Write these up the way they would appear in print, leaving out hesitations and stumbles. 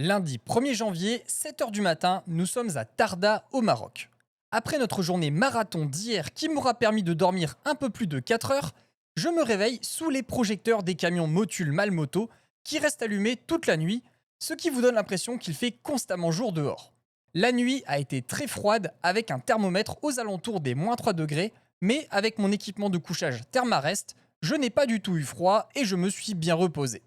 Lundi 1er janvier, 7 h du matin, nous sommes à Tarda au Maroc. Après notre journée marathon d'hier qui m'aura permis de dormir un peu plus de 4 heures, je me réveille sous les projecteurs des camions Motul Malmoto qui restent allumés toute la nuit, ce qui vous donne l'impression qu'il fait constamment jour dehors. La nuit a été très froide avec un thermomètre aux alentours des -3 degrés, mais avec mon équipement de couchage Thermarest, je n'ai pas du tout eu froid et je me suis bien reposé.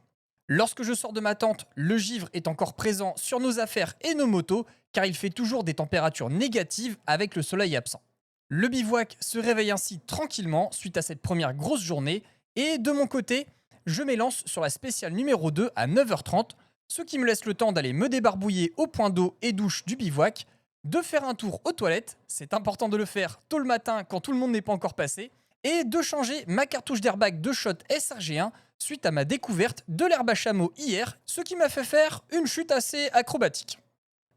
Lorsque je sors de ma tente, le givre est encore présent sur nos affaires et nos motos, car il fait toujours des températures négatives avec le soleil absent. Le bivouac se réveille ainsi tranquillement suite à cette première grosse journée, et de mon côté, je m'élance sur la spéciale numéro 2 à 9 h 30, ce qui me laisse le temps d'aller me débarbouiller au point d'eau et douche du bivouac, de faire un tour aux toilettes, c'est important de le faire tôt le matin quand tout le monde n'est pas encore passé, et de changer ma cartouche d'airbag de shot SRG1 suite à ma découverte de l'herbe à chameau hier, ce qui m'a fait faire une chute assez acrobatique.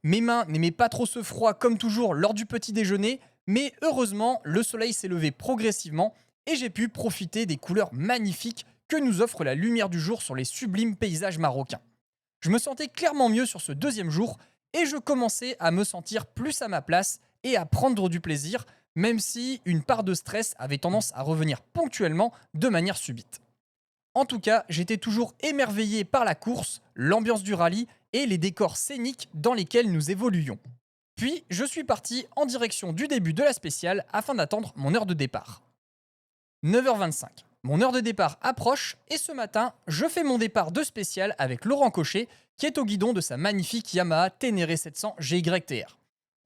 Mes mains n'aimaient pas trop ce froid comme toujours lors du petit déjeuner, mais heureusement, le soleil s'est levé progressivement et j'ai pu profiter des couleurs magnifiques que nous offre la lumière du jour sur les sublimes paysages marocains. Je me sentais clairement mieux sur ce deuxième jour et je commençais à me sentir plus à ma place et à prendre du plaisir, même si une part de stress avait tendance à revenir ponctuellement de manière subite. En tout cas, j'étais toujours émerveillé par la course, l'ambiance du rallye et les décors scéniques dans lesquels nous évoluions. Puis, je suis parti en direction du début de la spéciale afin d'attendre mon heure de départ. 9 h 25. Mon heure de départ approche et ce matin, je fais mon départ de spéciale avec Laurent Cochet qui est au guidon de sa magnifique Yamaha Ténéré 700 GYTR.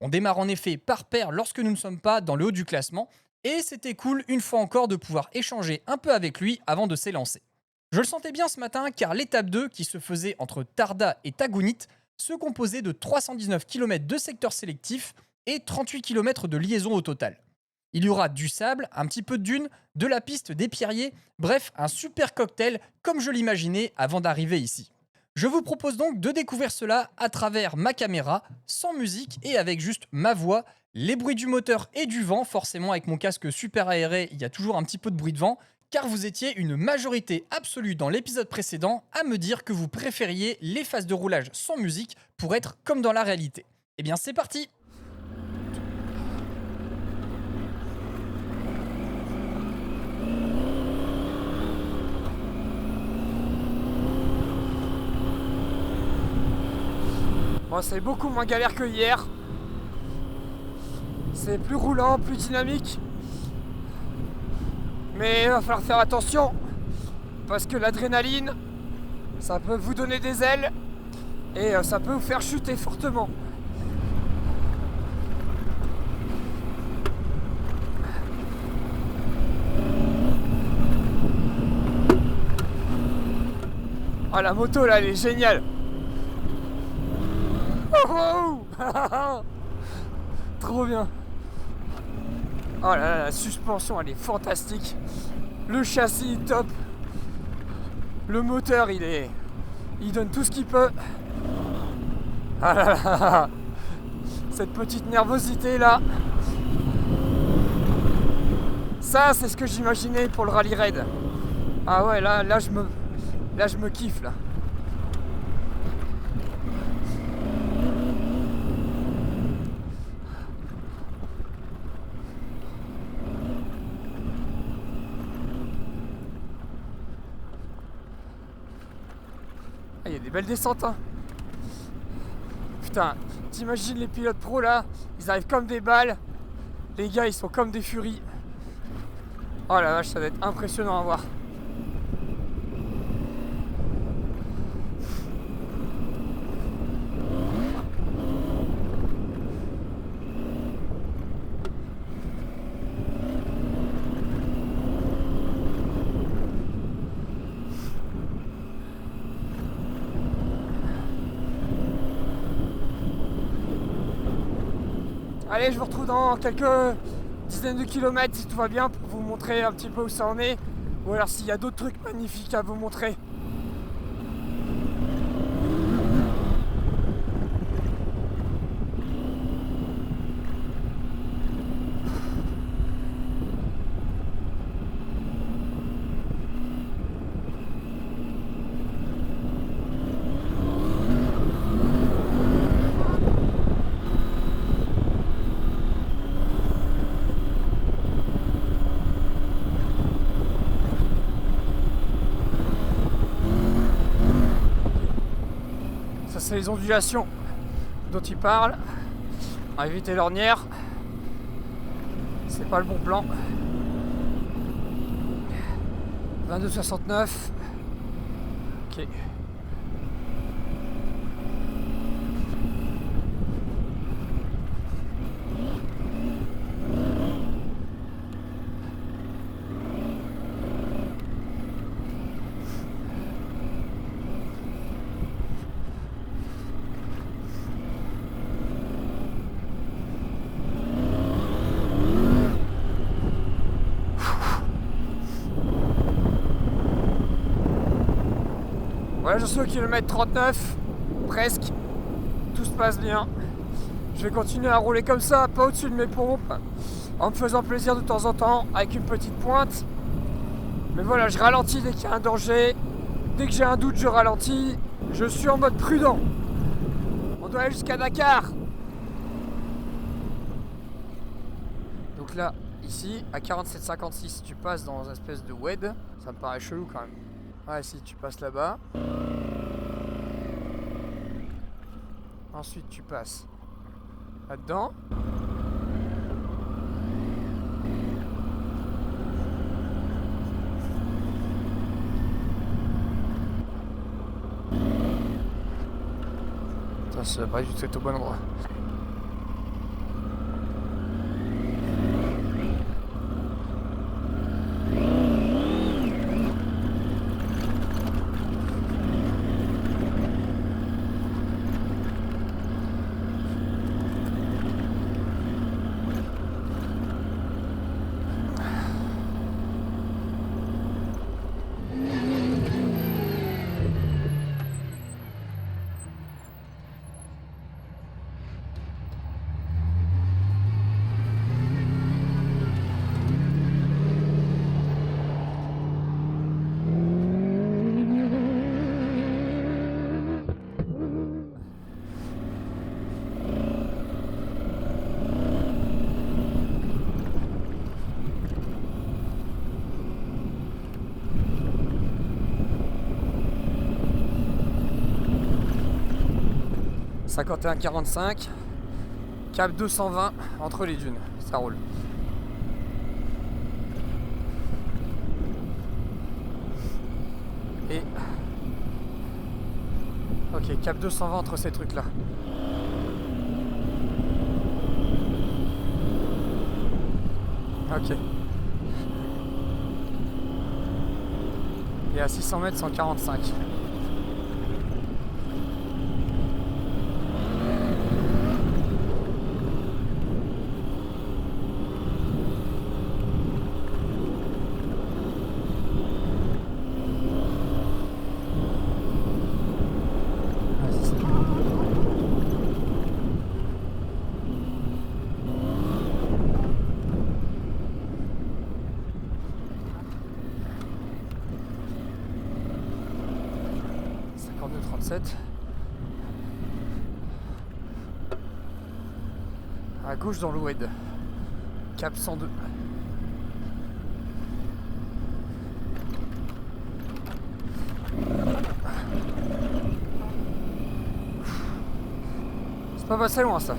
On démarre en effet par paire lorsque nous ne sommes pas dans le haut du classement et c'était cool une fois encore de pouvoir échanger un peu avec lui avant de s'élancer. Je le sentais bien ce matin car l'étape 2 qui se faisait entre Tarda et Tagounit se composait de 319 km de secteur sélectif et 38 km de liaison au total. Il y aura du sable, un petit peu de dune, de la piste des pierriers, bref, un super cocktail comme je l'imaginais avant d'arriver ici. Je vous propose donc de découvrir cela à travers ma caméra, sans musique et avec juste ma voix, les bruits du moteur et du vent, forcément avec mon casque super aéré, il y a toujours un petit peu de bruit de vent, car vous étiez une majorité absolue dans l'épisode précédent à me dire que vous préfériez les phases de roulage sans musique pour être comme dans la réalité. Eh bien c'est parti! Bon, c'est beaucoup moins galère que hier. C'est plus roulant, plus dynamique. Mais il va falloir faire attention. Parce que l'adrénaline, ça peut vous donner des ailes. Et ça peut vous faire chuter fortement. Ah, la moto là, elle est géniale. Oh, oh. Trop bien. Oh là là, la suspension elle est fantastique. Le châssis top. Le moteur il donne tout ce qu'il peut. Ah là là. Cette petite nervosité là. Ça c'est ce que j'imaginais pour le rallye raid. Ah ouais là je me kiffe là. Il y a des belles descentes hein. Putain, t'imagines les pilotes pros là, ils arrivent comme des balles. Les gars ils sont comme des furies. Oh la vache, ça va être impressionnant à voir. Allez, je vous retrouve dans quelques dizaines de kilomètres si tout va bien pour vous montrer un petit peu où ça en est. Ou alors s'il y a d'autres trucs magnifiques à vous montrer. Ça, c'est les ondulations dont il parle. On va éviter l'ornière. C'est pas le bon plan. 22,69. Ok. Voilà, je suis au kilomètre 39, presque. Tout se passe bien. Je vais continuer à rouler comme ça, pas au-dessus de mes pompes, en me faisant plaisir de temps en temps, avec une petite pointe. Mais voilà, je ralentis dès qu'il y a un danger. Dès que j'ai un doute, je ralentis. Je suis en mode prudent. On doit aller jusqu'à Dakar. Donc là, ici, à 47,56, tu passes dans une espèce de WED. Ça me paraît chelou quand même. Ouais, si tu passes là-bas. Ensuite, tu passes là-dedans. Ça, c'est pas du tout au bon endroit. « 51,45, cap 220 entre les dunes, ça roule. Et ok, cap 220 entre ces trucs là. Ok. Et à 600 mètres, 145. À gauche dans l'Oued, cap 102. C'est pas passé loin ça.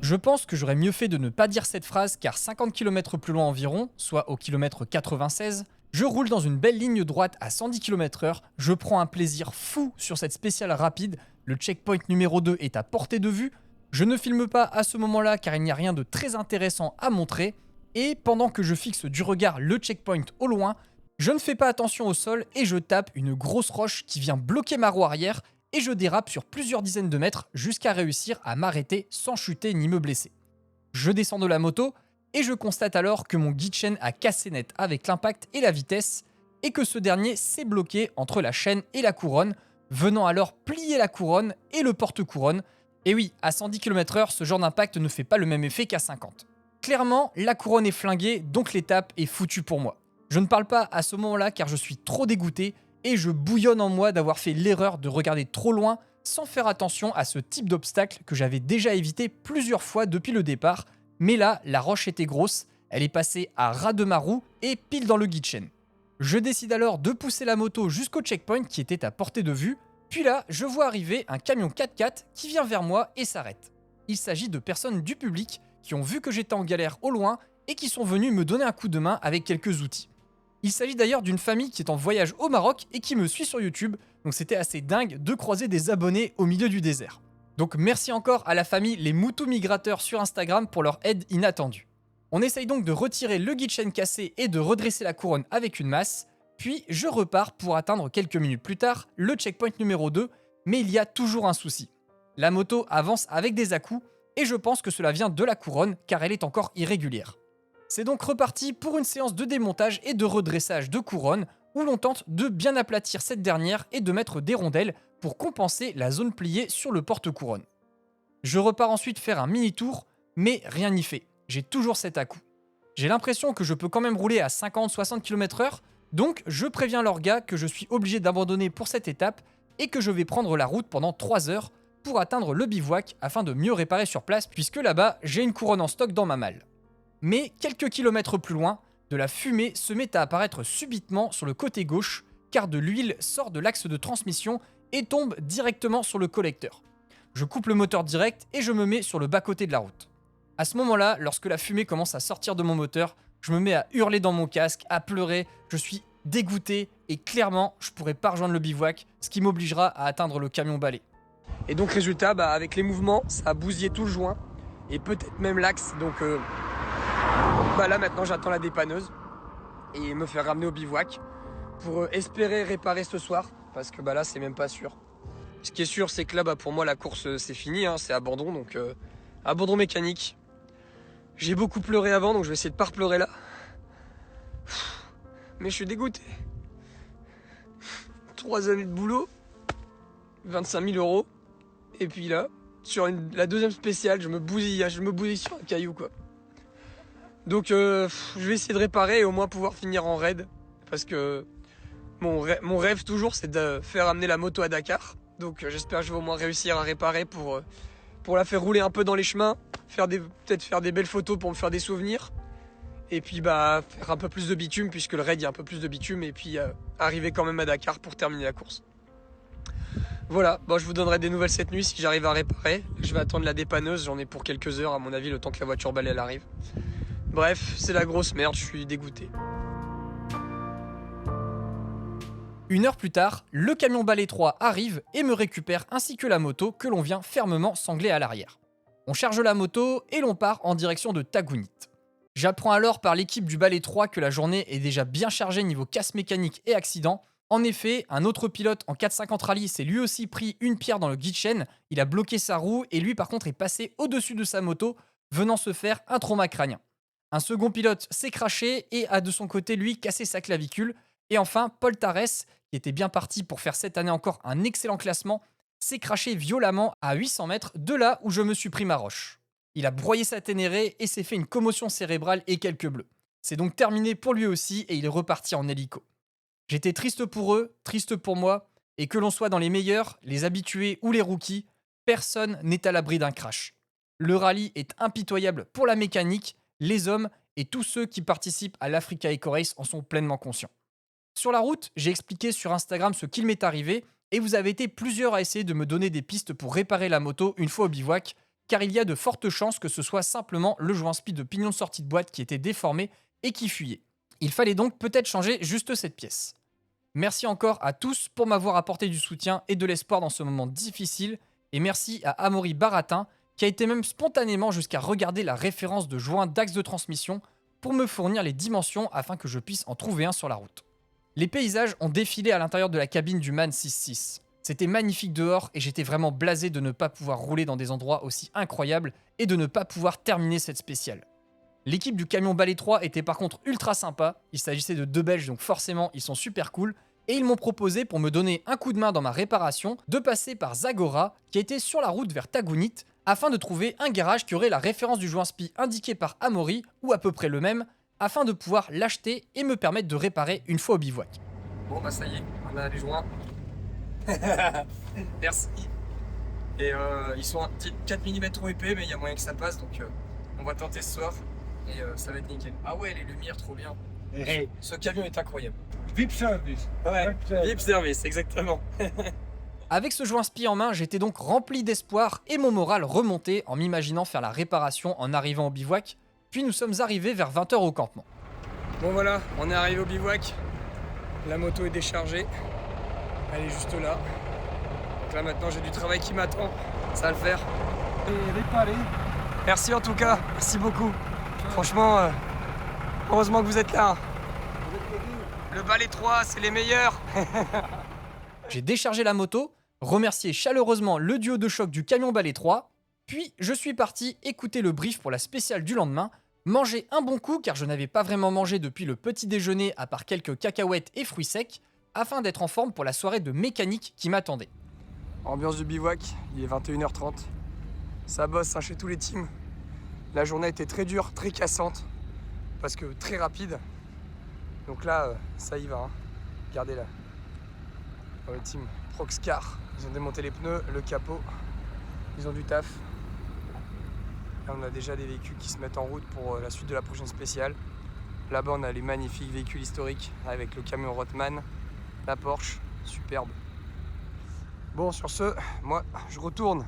Je pense que j'aurais mieux fait de ne pas dire cette phrase car 50 km plus loin environ, soit au kilomètre 96, je roule dans une belle ligne droite à 110 km/h, je prends un plaisir fou sur cette spéciale rapide, le checkpoint numéro 2 est à portée de vue, je ne filme pas à ce moment-là car il n'y a rien de très intéressant à montrer, et pendant que je fixe du regard le checkpoint au loin, je ne fais pas attention au sol et je tape une grosse roche qui vient bloquer ma roue arrière et je dérape sur plusieurs dizaines de mètres jusqu'à réussir à m'arrêter sans chuter ni me blesser. Je descends de la moto et je constate alors que mon guide chaîne a cassé net avec l'impact et la vitesse et que ce dernier s'est bloqué entre la chaîne et la couronne, venant alors plier la couronne et le porte-couronne. Et oui, à 110 km/h, ce genre d'impact ne fait pas le même effet qu'à 50. Clairement, la couronne est flinguée, donc l'étape est foutue pour moi. Je ne parle pas à ce moment-là car je suis trop dégoûté et je bouillonne en moi d'avoir fait l'erreur de regarder trop loin sans faire attention à ce type d'obstacle que j'avais déjà évité plusieurs fois depuis le départ. Mais là, la roche était grosse, elle est passée à ras de ma roue et pile dans le guide chaîne. Je décide alors de pousser la moto jusqu'au checkpoint qui était à portée de vue. Puis là, je vois arriver un camion 4x4 qui vient vers moi et s'arrête. Il s'agit de personnes du public qui ont vu que j'étais en galère au loin et qui sont venus me donner un coup de main avec quelques outils. Il s'agit d'ailleurs d'une famille qui est en voyage au Maroc et qui me suit sur YouTube, donc c'était assez dingue de croiser des abonnés au milieu du désert. Donc merci encore à la famille Les Moutous Migrateurs sur Instagram pour leur aide inattendue. On essaye donc de retirer le guide chaîne cassé et de redresser la couronne avec une masse, puis je repars pour atteindre quelques minutes plus tard le checkpoint numéro 2, mais il y a toujours un souci. La moto avance avec des à-coups et je pense que cela vient de la couronne car elle est encore irrégulière. C'est donc reparti pour une séance de démontage et de redressage de couronne où l'on tente de bien aplatir cette dernière et de mettre des rondelles pour compenser la zone pliée sur le porte-couronne. Je repars ensuite faire un mini-tour, mais rien n'y fait, j'ai toujours cet à-coup. J'ai l'impression que je peux quand même rouler à 50-60 km/h, donc je préviens l'orga que je suis obligé d'abandonner pour cette étape et que je vais prendre la route pendant 3 heures pour atteindre le bivouac afin de mieux réparer sur place puisque là-bas j'ai une couronne en stock dans ma malle. Mais quelques kilomètres plus loin, de la fumée se met à apparaître subitement sur le côté gauche car de l'huile sort de l'axe de transmission et tombe directement sur le collecteur. Je coupe le moteur direct et je me mets sur le bas-côté de la route. À ce moment-là, lorsque la fumée commence à sortir de mon moteur, je me mets à hurler dans mon casque, à pleurer, je suis dégoûté et clairement, je pourrais pas rejoindre le bivouac, ce qui m'obligera à atteindre le camion balai. Et donc résultat, avec les mouvements, ça a bousillé tout le joint et peut-être même l'axe. Donc là maintenant j'attends la dépanneuse et me faire ramener au bivouac pour espérer réparer ce soir parce que là c'est même pas sûr. Ce qui est sûr c'est que là pour moi la course c'est fini, c'est abandon, donc abandon mécanique. J'ai beaucoup pleuré avant donc je vais essayer de pas repleurer là. Mais je suis dégoûté. 3 années de boulot, 25 000 euros. Et puis là, sur la deuxième spéciale, je me bousille sur un caillou quoi. Donc je vais essayer de réparer et au moins pouvoir finir en raid. Parce que mon rêve toujours c'est de faire amener la moto à Dakar. Donc j'espère que je vais au moins réussir à réparer pour la faire rouler un peu dans les chemins. Peut-être faire des belles photos pour me faire des souvenirs. Et puis faire un peu plus de bitume puisque le raid il y a un peu plus de bitume. Et puis arriver quand même à Dakar pour terminer la course. Voilà, je vous donnerai des nouvelles cette nuit si j'arrive à réparer. Je vais attendre la dépanneuse, j'en ai pour quelques heures à mon avis le temps que la voiture balai elle arrive. Bref, c'est la grosse merde, je suis dégoûté. Une heure plus tard, le camion balai 3 arrive et me récupère ainsi que la moto que l'on vient fermement sangler à l'arrière. On charge la moto et l'on part en direction de Tagounit. J'apprends alors par l'équipe du balai 3 que la journée est déjà bien chargée niveau casse mécanique et accident. En effet, un autre pilote en 450 rallye s'est lui aussi pris une pierre dans le guide chaîne, il a bloqué sa roue et lui par contre est passé au-dessus de sa moto, venant se faire un trauma crânien. Un second pilote s'est craché et a de son côté lui cassé sa clavicule. Et enfin, Paul Tarès, qui était bien parti pour faire cette année encore un excellent classement, s'est craché violemment à 800 mètres de là où je me suis pris ma roche. Il a broyé sa ténérée et s'est fait une commotion cérébrale et quelques bleus. C'est donc terminé pour lui aussi et il est reparti en hélico. J'étais triste pour eux, triste pour moi, et que l'on soit dans les meilleurs, les habitués ou les rookies, personne n'est à l'abri d'un crash. Le rallye est impitoyable pour la mécanique, les hommes et tous ceux qui participent à l'Africa Eco Race en sont pleinement conscients. Sur la route, j'ai expliqué sur Instagram ce qu'il m'est arrivé et vous avez été plusieurs à essayer de me donner des pistes pour réparer la moto une fois au bivouac, car il y a de fortes chances que ce soit simplement le joint speed de pignon de sortie de boîte qui était déformé et qui fuyait. Il fallait donc peut-être changer juste cette pièce. Merci encore à tous pour m'avoir apporté du soutien et de l'espoir dans ce moment difficile, et merci à Amaury Baratin qui a été même spontanément jusqu'à regarder la référence de joint d'axe de transmission pour me fournir les dimensions afin que je puisse en trouver un sur la route. Les paysages ont défilé à l'intérieur de la cabine du MAN 6.6. C'était magnifique dehors et j'étais vraiment blasé de ne pas pouvoir rouler dans des endroits aussi incroyables et de ne pas pouvoir terminer cette spéciale. L'équipe du camion balai 3 était par contre ultra sympa, il s'agissait de 2 Belges donc forcément ils sont super cool, et ils m'ont proposé pour me donner un coup de main dans ma réparation de passer par Zagora qui était sur la route vers Tagounit afin de trouver un garage qui aurait la référence du joint SPI indiqué par Amaury ou à peu près le même afin de pouvoir l'acheter et me permettre de réparer une fois au bivouac. Bon ça y est, on a les joints. Merci. Et ils sont un petit 4 mm trop épais mais il y a moyen que ça passe donc on va tenter ce soir et ça va être nickel. Ah ouais les lumières trop bien. Hey, Ce camion est incroyable. VIP service. Ouais, VIP service exactement. Avec ce joint spi en main, j'étais donc rempli d'espoir et mon moral remontait en m'imaginant faire la réparation en arrivant au bivouac, puis nous sommes arrivés vers 20h au campement. Bon voilà, on est arrivé au bivouac. La moto est déchargée. Elle est juste là. Donc là maintenant j'ai du travail qui m'attend. Ça va le faire. Et réparé. Merci en tout cas, merci beaucoup. Franchement, heureusement que vous êtes là. Le balai 3, c'est les meilleurs. J'ai déchargé la moto, remercié chaleureusement le duo de choc du camion balai 3, puis je suis parti écouter le brief pour la spéciale du lendemain, manger un bon coup car je n'avais pas vraiment mangé depuis le petit déjeuner à part quelques cacahuètes et fruits secs, afin d'être en forme pour la soirée de mécanique qui m'attendait. Ambiance du bivouac, il est 21h30. Ça bosse chez tous les teams. La journée était très dure, très cassante, parce que très rapide. Donc là, ça y va. Hein. Regardez là. Dans le team Proxcar, ils ont démonté les pneus, le capot. Ils ont du taf. Là, on a déjà des véhicules qui se mettent en route pour la suite de la prochaine spéciale. Là-bas, on a les magnifiques véhicules historiques avec le camion Rothman, la Porsche, superbe. Bon, sur ce, moi, je retourne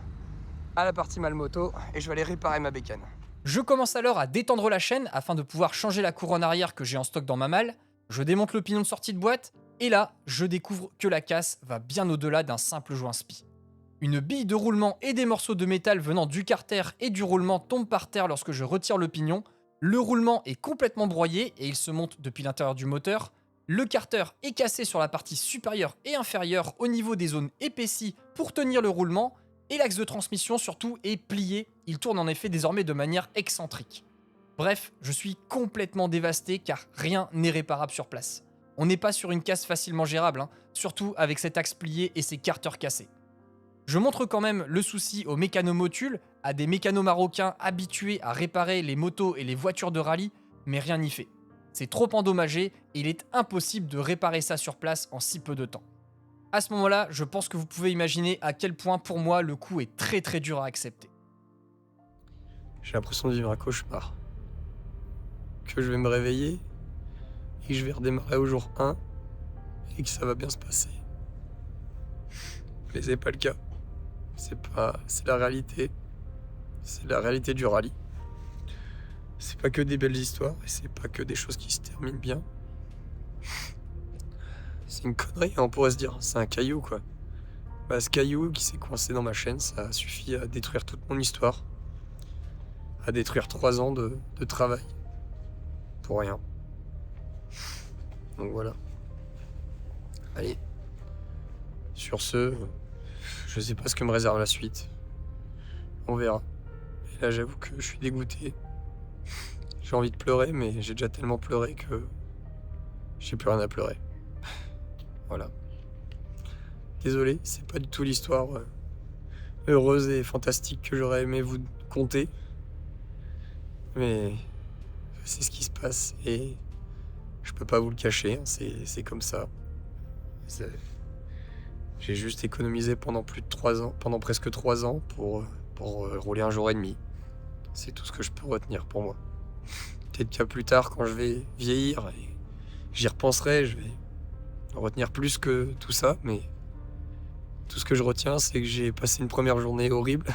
à la partie Malmoto et je vais aller réparer ma bécane. Je commence alors à détendre la chaîne afin de pouvoir changer la couronne arrière que j'ai en stock dans ma malle, je démonte le pignon de sortie de boîte, et là, je découvre que la casse va bien au-delà d'un simple joint spi. Une bille de roulement et des morceaux de métal venant du carter et du roulement tombent par terre lorsque je retire le pignon, le roulement est complètement broyé et il se monte depuis l'intérieur du moteur, le carter est cassé sur la partie supérieure et inférieure au niveau des zones épaissies pour tenir le roulement, et l'axe de transmission surtout est plié, il tourne en effet désormais de manière excentrique. Bref, je suis complètement dévasté car rien n'est réparable sur place. On n'est pas sur une casse facilement gérable, hein, surtout avec cet axe plié et ces carters cassés. Je montre quand même le souci aux mécanomotules, à des mécanos marocains habitués à réparer les motos et les voitures de rallye, mais rien n'y fait. C'est trop endommagé et il est impossible de réparer ça sur place en si peu de temps. À ce moment-là, je pense que vous pouvez imaginer à quel point pour moi le coup est très très dur à accepter. J'ai l'impression de vivre un cauchemar. Que je vais me réveiller et que je vais redémarrer au jour 1 et que ça va bien se passer. Mais c'est pas le cas. C'est la réalité. C'est la réalité du rallye. C'est pas que des belles histoires et c'est pas que des choses qui se terminent bien. C'est une connerie, on pourrait se dire, c'est un caillou quoi. Bah, ce caillou qui s'est coincé dans ma chaîne, ça a suffi à détruire toute mon histoire. À détruire 3 ans de travail. Pour rien. Donc voilà. Allez. Sur ce, je sais pas ce que me réserve la suite. On verra. Et là j'avoue que je suis dégoûté. J'ai envie de pleurer, mais j'ai déjà tellement pleuré que j'ai plus rien à pleurer. Voilà. Désolé, c'est pas du tout l'histoire heureuse et fantastique que j'aurais aimé vous conter. Mais c'est ce qui se passe et je peux pas vous le cacher, hein, c'est comme ça. J'ai juste économisé pendant plus de 3 ans, pendant presque 3 ans pour rouler un jour et demi. C'est tout ce que je peux retenir pour moi. Peut-être qu'à plus tard, quand je vais vieillir et j'y repenserai, je vais retenir plus que tout ça, mais tout ce que je retiens, c'est que j'ai passé une première journée horrible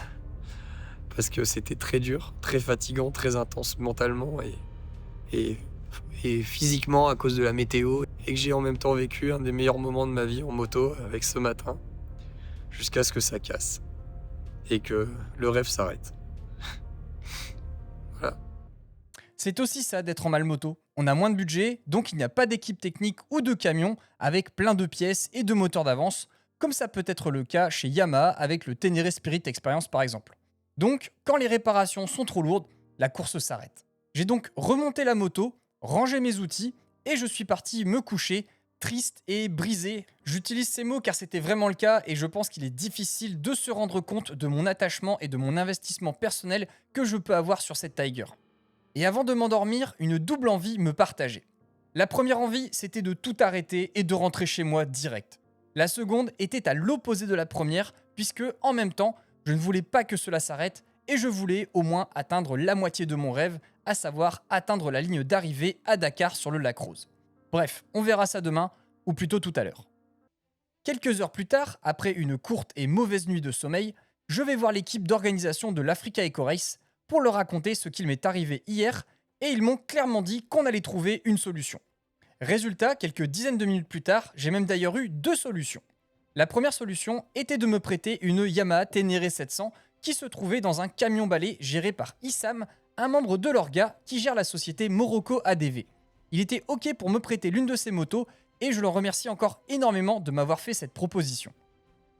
parce que c'était très dur, très fatigant, très intense mentalement et physiquement à cause de la météo, et que j'ai en même temps vécu un des meilleurs moments de ma vie en moto avec ce matin, jusqu'à ce que ça casse et que le rêve s'arrête. Voilà. C'est aussi ça d'être en Malmoto. On a moins de budget, donc il n'y a pas d'équipe technique ou de camion avec plein de pièces et de moteurs d'avance, comme ça peut être le cas chez Yamaha avec le Ténéré Spirit Experience par exemple. Donc, quand les réparations sont trop lourdes, la course s'arrête. J'ai donc remonté la moto, rangé mes outils, et je suis parti me coucher, triste et brisé. J'utilise ces mots car c'était vraiment le cas, et je pense qu'il est difficile de se rendre compte de mon attachement et de mon investissement personnel que je peux avoir sur cette Tiger. Et avant de m'endormir, une double envie me partageait. La première envie, c'était de tout arrêter et de rentrer chez moi direct. La seconde était à l'opposé de la première, puisque, en même temps, je ne voulais pas que cela s'arrête et je voulais au moins atteindre la moitié de mon rêve, à savoir atteindre la ligne d'arrivée à Dakar sur le lac Rose. Bref, on verra ça demain, ou plutôt tout à l'heure. Quelques heures plus tard, après une courte et mauvaise nuit de sommeil, je vais voir l'équipe d'organisation de l'Africa Eco Race pour leur raconter ce qu'il m'est arrivé hier et ils m'ont clairement dit qu'on allait trouver une solution. Résultat, quelques dizaines de minutes plus tard, j'ai même d'ailleurs eu 2 solutions. La première solution était de me prêter une Yamaha Ténéré 700 qui se trouvait dans un camion balai géré par Issam, un membre de l'Orga qui gère la société Morocco ADV. Il était OK pour me prêter l'une de ses motos et je le remercie encore énormément de m'avoir fait cette proposition.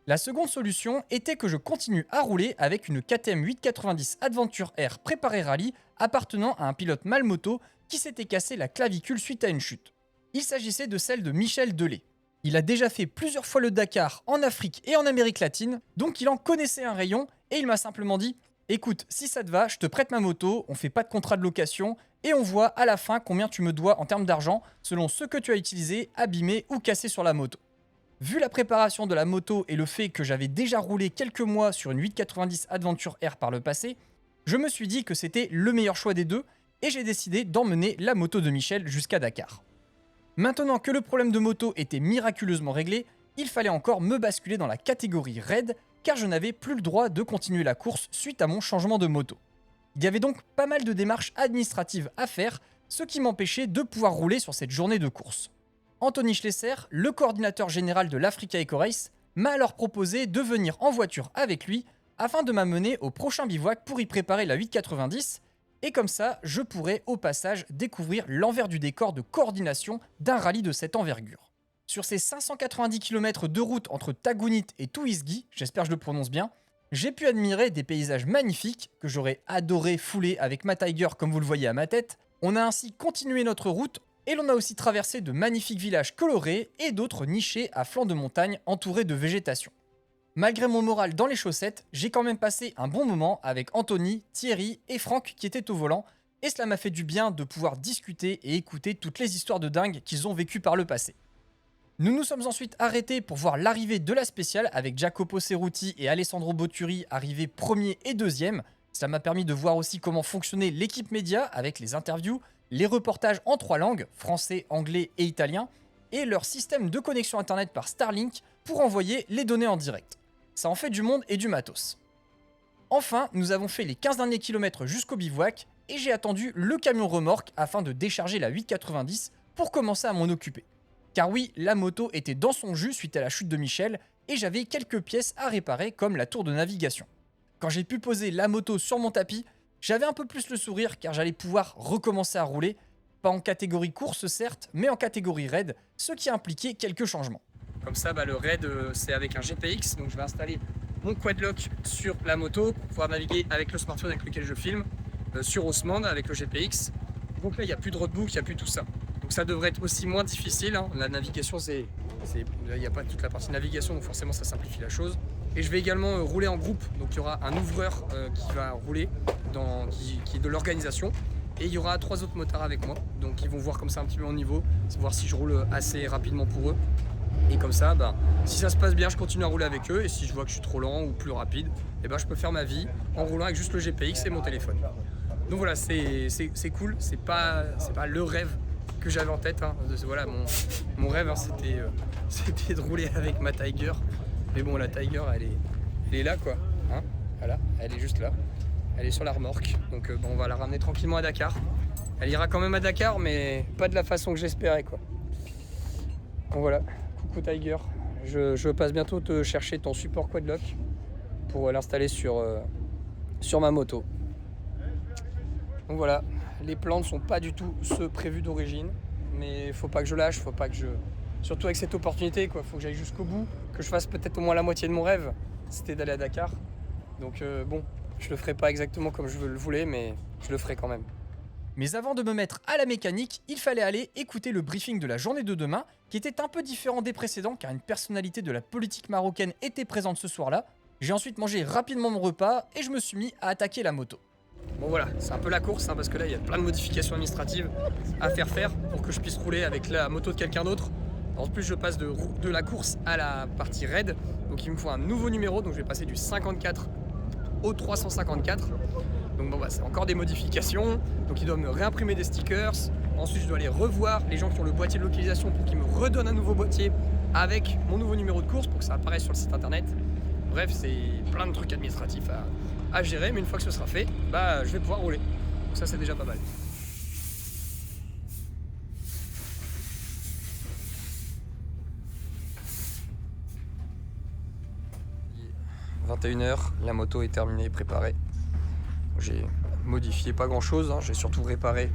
La seconde solution était que je continue à rouler avec une KTM 890 Adventure R préparée rallye appartenant à un pilote malmoto qui s'était cassé la clavicule suite à une chute. Il s'agissait de celle de Michel Delay. Il a déjà fait plusieurs fois le Dakar en Afrique et en Amérique latine, donc il en connaissait un rayon et il m'a simplement dit « Écoute, si ça te va, je te prête ma moto, on fait pas de contrat de location et on voit à la fin combien tu me dois en termes d'argent selon ce que tu as utilisé, abîmé ou cassé sur la moto. » Vu la préparation de la moto et le fait que j'avais déjà roulé quelques mois sur une 890 Adventure R par le passé, je me suis dit que c'était le meilleur choix des deux et j'ai décidé d'emmener la moto de Michel jusqu'à Dakar. Maintenant que le problème de moto était miraculeusement réglé, il fallait encore me basculer dans la catégorie raid car je n'avais plus le droit de continuer la course suite à mon changement de moto. Il y avait donc pas mal de démarches administratives à faire, ce qui m'empêchait de pouvoir rouler sur cette journée de course. Anthony Schlesser, le coordinateur général de l'Africa Eco Race, m'a alors proposé de venir en voiture avec lui afin de m'amener au prochain bivouac pour y préparer la 890 et comme ça, je pourrais au passage découvrir l'envers du décor de coordination d'un rallye de cette envergure. Sur ces 590 km de route entre Tagounit et Touisgui, j'espère que je le prononce bien, j'ai pu admirer des paysages magnifiques que j'aurais adoré fouler avec ma Tiger comme vous le voyez à ma tête. On a ainsi continué notre route et l'on a aussi traversé de magnifiques villages colorés et d'autres nichés à flanc de montagne entourés de végétation. Malgré mon moral dans les chaussettes, j'ai quand même passé un bon moment avec Anthony, Thierry et Franck qui étaient au volant et cela m'a fait du bien de pouvoir discuter et écouter toutes les histoires de dingue qu'ils ont vécues par le passé. Nous nous sommes ensuite arrêtés pour voir l'arrivée de la spéciale avec Jacopo Cerruti et Alessandro Botturi arrivés premier et deuxième. Ça m'a permis de voir aussi comment fonctionnait l'équipe média avec les interviews, les reportages en 3 langues, français, anglais et italien, et leur système de connexion internet par Starlink pour envoyer les données en direct. Ça en fait du monde et du matos. Enfin, nous avons fait les 15 derniers kilomètres jusqu'au bivouac et j'ai attendu le camion remorque afin de décharger la 890 pour commencer à m'en occuper. Car oui, la moto était dans son jus suite à la chute de Michel et j'avais quelques pièces à réparer comme la tour de navigation. Quand j'ai pu poser la moto sur mon tapis, j'avais un peu plus le sourire car j'allais pouvoir recommencer à rouler, pas en catégorie course certes, mais en catégorie raid, ce qui impliquait quelques changements. Comme ça, le raid c'est avec un GPX, donc je vais installer mon quadlock sur la moto pour pouvoir naviguer avec le smartphone avec lequel je filme, sur Haussmann avec le GPX. Donc là il n'y a plus de roadbook, il n'y a plus tout ça. Donc ça devrait être aussi moins difficile, hein. La navigation il n'y a pas toute la partie navigation, donc forcément ça simplifie la chose. Et je vais également rouler en groupe, donc il y aura un ouvreur qui va rouler, qui est de l'organisation. Et il y aura 3 autres motards avec moi, donc ils vont voir comme ça un petit peu mon niveau, voir si je roule assez rapidement pour eux. Et comme ça, si ça se passe bien, je continue à rouler avec eux, et si je vois que je suis trop lent ou plus rapide, je peux faire ma vie en roulant avec juste le GPX et mon téléphone. Donc voilà, c'est cool, c'est pas le rêve que j'avais en tête, hein. Voilà, mon rêve, hein, c'était de rouler avec ma Tiger. Mais bon, la Tiger, elle est là, quoi. Hein, voilà, elle est juste là. Elle est sur la remorque. Donc on va la ramener tranquillement à Dakar. Elle ira quand même à Dakar, mais pas de la façon que j'espérais, quoi. Donc voilà, coucou Tiger. Je passe bientôt te chercher ton support quadlock pour l'installer sur ma moto. Donc voilà, les plans ne sont pas du tout ceux prévus d'origine. Mais faut pas que je lâche, faut pas que je... Surtout avec cette opportunité, quoi. Faut que j'aille jusqu'au bout, que je fasse peut-être au moins la moitié de mon rêve, c'était d'aller à Dakar. Donc bon, je le ferai pas exactement comme je le voulais, mais je le ferai quand même. Mais avant de me mettre à la mécanique, il fallait aller écouter le briefing de la journée de demain, qui était un peu différent des précédents, car une personnalité de la politique marocaine était présente ce soir-là. J'ai ensuite mangé rapidement mon repas et je me suis mis à attaquer la moto. Bon voilà, c'est un peu la course, hein, parce que là il y a plein de modifications administratives à faire pour que je puisse rouler avec la moto de quelqu'un d'autre. En plus, je passe de la course à la partie raid, donc il me faut un nouveau numéro, donc je vais passer du 54 au 354. Donc bon, c'est encore des modifications, donc ils doivent me réimprimer des stickers. Ensuite, je dois aller revoir les gens qui ont le boîtier de localisation pour qu'ils me redonnent un nouveau boîtier avec mon nouveau numéro de course pour que ça apparaisse sur le site internet. Bref, c'est plein de trucs administratifs à gérer, mais une fois que ce sera fait, je vais pouvoir rouler. Donc ça, c'est déjà pas mal. 21h, la moto est terminée et préparée. J'ai modifié pas grand chose, j'ai surtout réparé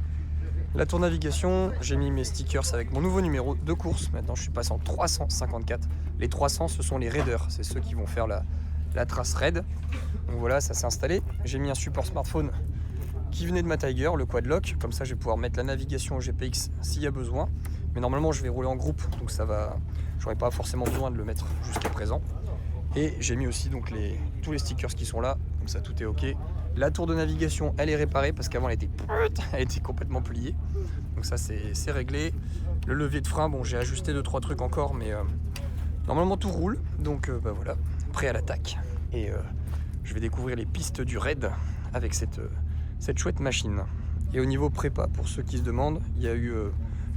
la tour navigation, j'ai mis mes stickers avec mon nouveau numéro de course. Maintenant je suis passé en 354. Les 300 ce sont les raiders, c'est ceux qui vont faire la trace raid. Donc voilà, ça s'est installé. J'ai mis un support smartphone qui venait de ma Tiger, le Quadlock. Comme ça je vais pouvoir mettre la navigation au GPX s'il y a besoin. Mais normalement je vais rouler en groupe, donc ça va. J'aurais pas forcément besoin de le mettre jusqu'à présent. Et j'ai mis aussi donc tous les stickers qui sont là, comme ça tout est ok. La tour de navigation elle est réparée parce qu'avant elle était complètement pliée. Donc ça c'est réglé. Le levier de frein, bon j'ai ajusté 2-3 trucs encore, mais normalement tout roule. Donc voilà, prêt à l'attaque. Et je vais découvrir les pistes du raid avec cette chouette machine. Et au niveau prépa, pour ceux qui se demandent, il y a eu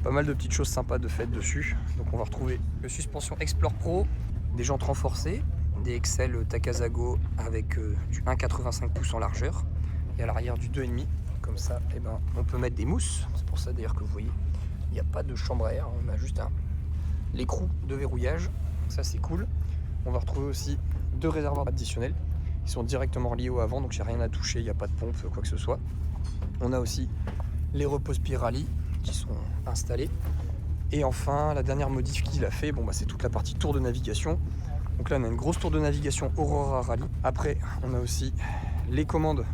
pas mal de petites choses sympas de faites dessus. Donc on va retrouver le suspension Explore Pro, des jantes renforcées, des Excel Takasago avec du 1,85 pouces en largeur et à l'arrière du 2,5. Comme ça, on peut mettre des mousses. C'est pour ça d'ailleurs que vous voyez, il n'y a pas de chambre à air, on a juste l'écrou de verrouillage. Ça c'est cool. On va retrouver aussi 2 réservoirs additionnels qui sont directement reliés au avant, donc j'ai rien à toucher, il n'y a pas de pompe, quoi que ce soit. On a aussi les repose Pirelli qui sont installés. Et enfin, la dernière modif qu'il a fait, c'est toute la partie tour de navigation. Donc là, on a une grosse tour de navigation Aurora Rally. Après, on a aussi les commandes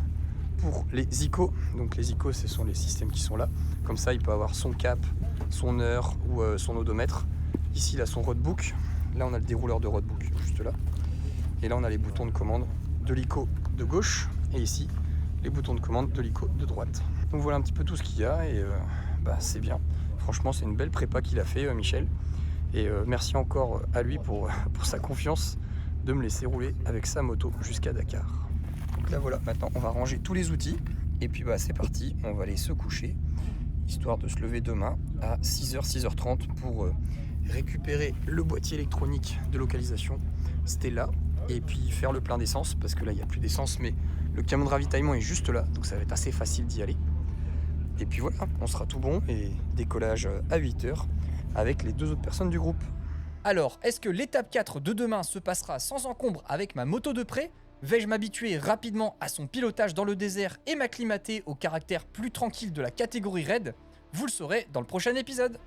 pour les ICO. Donc les ICO, ce sont les systèmes qui sont là. Comme ça, il peut avoir son cap, son heure ou son odomètre. Ici, il a son roadbook. Là, on a le dérouleur de roadbook, juste là. Et là, on a les boutons de commande de l'ICO de gauche. Et ici, les boutons de commande de l'ICO de droite. Donc voilà un petit peu tout ce qu'il y a et c'est bien. Franchement, c'est une belle prépa qu'il a fait, Michel. Et merci encore à lui pour sa confiance de me laisser rouler avec sa moto jusqu'à Dakar. Donc là voilà, maintenant on va ranger tous les outils. Et puis c'est parti, on va aller se coucher, histoire de se lever demain à 6h, 6h30 pour récupérer le boîtier électronique de localisation Stella. Et puis faire le plein d'essence, parce que là il n'y a plus d'essence, mais le camion de ravitaillement est juste là, donc ça va être assez facile d'y aller. Et puis voilà, on sera tout bon et décollage à 8h avec les 2 autres personnes du groupe. Alors, est-ce que l'étape 4 de demain se passera sans encombre avec ma moto de près ? Vais-je m'habituer rapidement à son pilotage dans le désert et m'acclimater au caractère plus tranquille de la catégorie raid ? Vous le saurez dans le prochain épisode.